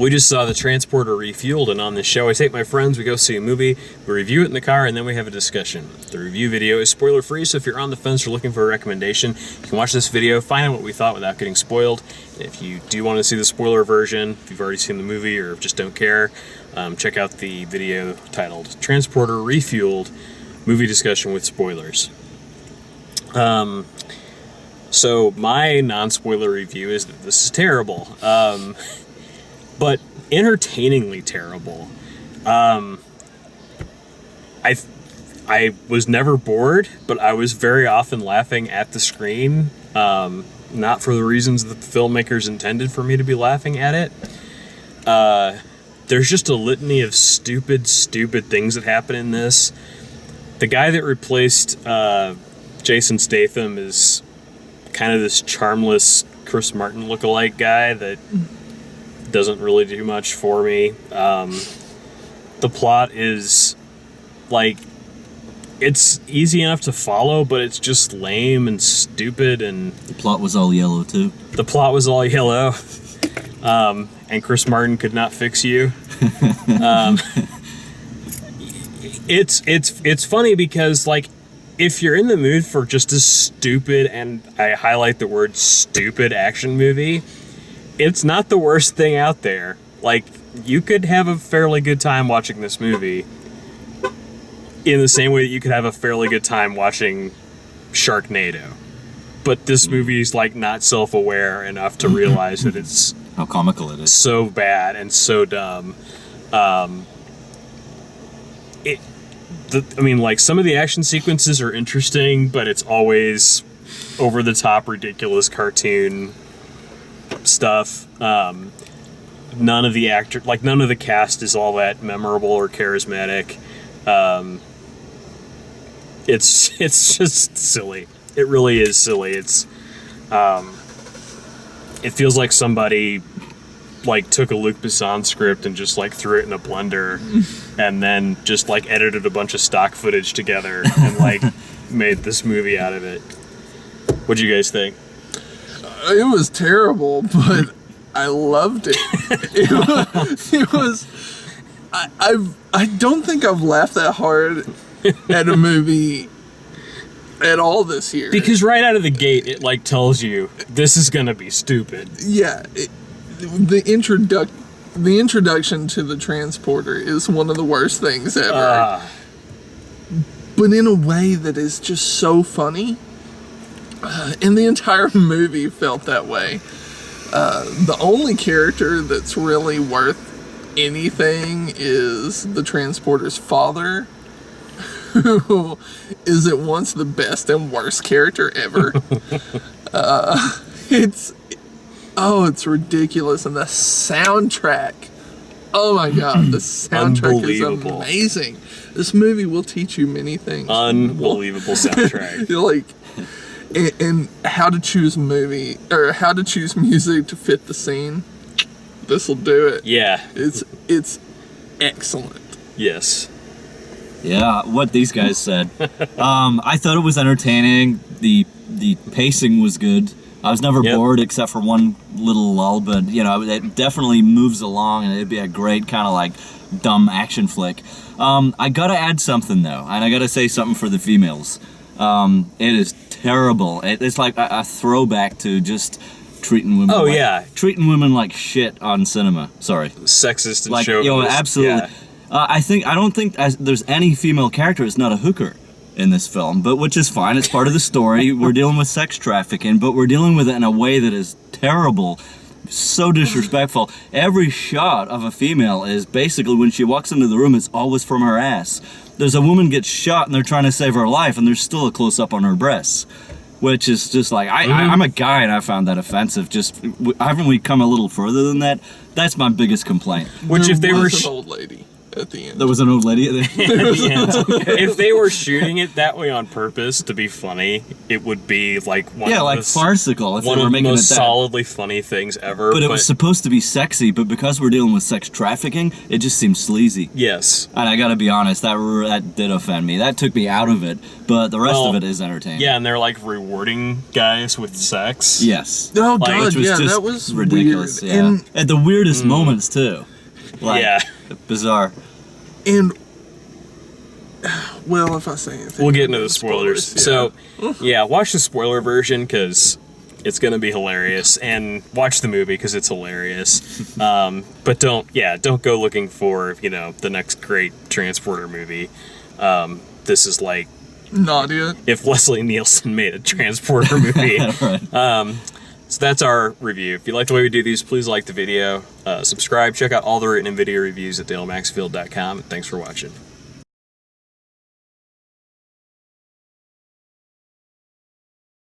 We just saw The Transporter Refueled, and on this show I take my friends, we go see a movie, we review it in the car, and then we have a discussion. The review video is spoiler-free, so if you're on the fence or looking for a recommendation, you can watch this video, find out what we thought without getting spoiled. And if you do want to see the spoiler version, if you've already seen the movie or just don't care, check out the video titled Transporter Refueled, Movie Discussion with Spoilers. So my non-spoiler review is that this is terrible. But entertainingly terrible. I was never bored, but I was very often laughing at the screen, not for the reasons that the filmmakers intended for me to be laughing at it. There's just a litany of stupid things that happen in this. The guy that replaced Jason Statham is kind of this charmless Chris Martin lookalike guy that doesn't really do much for me. The plot is like, it's easy enough to follow, but it's just lame and stupid, and the plot was all yellow too. The plot was all yellow, and Chris Martin could not fix you. It's funny because, like, if you're in the mood for just a stupid, and I highlight the word stupid, action movie, it's not the worst thing out there. Like, you could have a fairly good time watching this movie in the same way that you could have a fairly good time watching Sharknado. But this movie is, like, not self-aware enough to realize that it's how comical it is, so bad and so dumb. Like, some of the action sequences are interesting, but it's always over-the-top, ridiculous cartoon stuff. None of the cast is all that memorable or charismatic. It's just silly. It really is silly. It feels like somebody like took a Luc Besson script and just like threw it in a blender and then just like edited a bunch of stock footage together and like made this movie out of it. What'd you guys think? It was terrible, but I loved it. I don't think I've laughed that hard at a movie at all this year. Because right out of the gate, it like tells you this is gonna be stupid. Yeah, the introduction to the transporter is one of the worst things ever. But in a way that is just so funny. And the entire movie felt that way. The only character that's really worth anything is the transporter's father, who is at once the best and worst character ever. It's ridiculous. And the soundtrack, oh my god, the soundtrack is amazing. This movie will teach you many things. Unbelievable soundtrack. Like, and how to choose music to fit the scene. This will do it. Yeah. It's excellent. Yes. Yeah, what these guys said. I thought it was entertaining. The pacing was good. I was never bored except for one little lull, but you know, it definitely moves along, and it'd be a great kind of like dumb action flick. I gotta add something though, and I gotta say something for the females. It is terrible. It's like a throwback to just treating women. Treating women like shit on cinema. Sorry, sexist and like, chauvinist. Absolutely. Yeah. I don't think there's any female character that's not a hooker in this film, but which is fine. It's part of the story. We're dealing with sex trafficking, but we're dealing with it in a way that is terrible, so disrespectful. Every shot of a female is basically, when she walks into the room, it's always from her ass. There's a woman gets shot and they're trying to save her life, and there's still a close-up on her breasts, which is just like, I'm a guy and I found that offensive. Just, haven't we come a little further than that? That's my biggest complaint. Which, if they were an old lady. at the end. There was an old lady at the If they were shooting it that way on purpose to be funny, it would be like one yeah, of like the, farcical. If one they were of the making most it that. solidly funny things ever. But it was supposed to be sexy, but because we're dealing with sex trafficking, it just seems sleazy. yes. And I gotta be honest, that did offend me. That took me out of it, but the rest Well, of it is entertaining. Yeah, and they're like rewarding guys with sex. Yes. Oh Like, god, Which was yeah, just that was ridiculous. weird. Yeah. At the weirdest moments too. Like, Yeah. bizarre. And well, if I say anything, We'll get into the spoilers. yeah. So, yeah, watch the spoiler version because it's going to be hilarious, and watch the movie because it's hilarious. But don't go looking for the next great Transporter movie. This is like Not yet. if Leslie Nielsen made a Transporter movie. Right. So that's our review. If you like the way we do these, please like the video, subscribe, check out all the written and video reviews at dalemaxfield.com, and thanks for watching.